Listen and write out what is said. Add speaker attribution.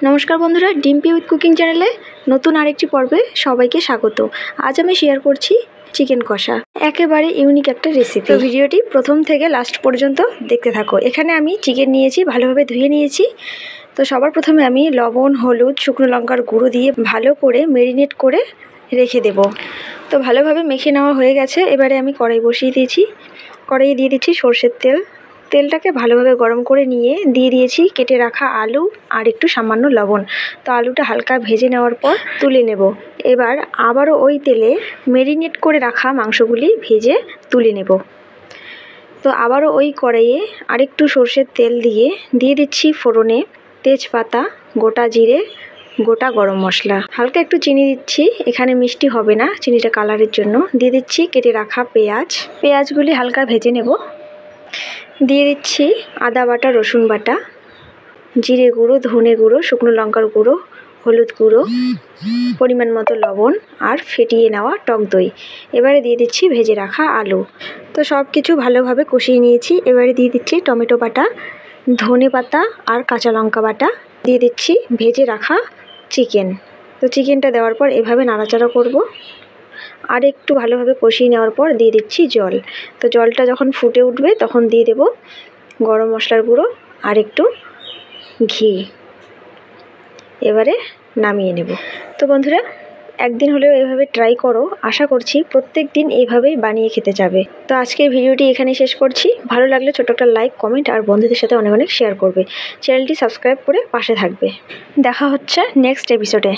Speaker 1: নমস্কার বন্ধুরা, Dimpy with cooking চ্যানেলে নতুন আরেকটি পর্বে সবাইকে স্বাগত। আজ আমি শেয়ার করছি চিকেন কষা, একেবারে ইউনিক একটা রেসিপি। তো ভিডিওটি প্রথম থেকে লাস্ট পর্যন্ত দেখতে থাকো। এখানে আমি চিকেন নিয়েছি, ভালোভাবে ধুয়ে নিয়েছি। তো সবার প্রথমে আমি লবণ, হলুদ, শুকনো লঙ্কার গুঁড়ো দিয়ে ভালো করে ম্যারিনেট করে রেখে দেব। তো ভালোভাবে মেখে নেওয়া হয়ে গেছে। এবারে আমি কড়াই বসিয়ে দিয়েছি। কড়াইয়ে দিয়ে দিচ্ছি সর্ষের তেল। তেলটাকে ভালোভাবে গরম করে নিয়ে দিয়ে দিয়েছি কেটে রাখা আলু আর একটু সামান্য লবণ। তো আলুটা হালকা ভেজে নেওয়ার পর তুলে নেব। এবার আবারও ওই তেলে ম্যারিনেট করে রাখা মাংসগুলি ভেজে তুলে নেব। তো আবারও ওই কড়াইয়ে আরেকটু সর্ষের তেল দিয়ে দিচ্ছি ফোড়নে তেজপাতা, গোটা জিরে, গোটা গরম মশলা, হালকা একটু চিনি দিচ্ছি। এখানে মিষ্টি হবে না, চিনিটা কালারের জন্য। দিয়ে দিচ্ছি কেটে রাখা পেঁয়াজগুলি হালকা ভেজে নেব। দিয়ে দিচ্ছি আদা বাটা, রসুন বাটা, জিরে গুঁড়ো, ধনে গুঁড়ো, শুকনো লঙ্কার গুঁড়ো, হলুদ গুঁড়ো, পরিমাণ মতো লবণ আর ফেটিয়ে নেওয়া টক দই। এবারে দিয়ে দিচ্ছি ভেজে রাখা আলু। তো সব কিছু ভালোভাবে কষিয়ে নিয়েছি। এবারে দিয়ে দিচ্ছি টমেটো বাটা, ধনে পাতা আর কাঁচা লঙ্কা বাটা। দিয়ে দিচ্ছি ভেজে রাখা চিকেন। তো চিকেনটা দেওয়ার পর এভাবে নাড়াচাড়া করব। আর একটু ভালোভাবে কষিয়ে নেওয়ার পর দিয়ে দিচ্ছি জল। তো জলটা যখন ফুটে উঠবে তখন দিয়ে দেব গরম মশলার গুঁড়ো আর একটু ঘি। এবারে নামিয়ে নেব। তো বন্ধুরা, একদিন হলেও এভাবে ট্রাই করো। আশা করছি প্রত্যেক দিন এইভাবেই বানিয়ে খেতে যাবে। তো আজকের ভিডিওটি এখানে শেষ করছি। ভালো লাগলে ছোট একটা লাইক, কমেন্ট আর বন্ধুদের সাথে অনেক অনেক শেয়ার করবে। চ্যানেলটি সাবস্ক্রাইব করে পাশে থাকবে। দেখা হচ্ছে নেক্সট এপিসোডে।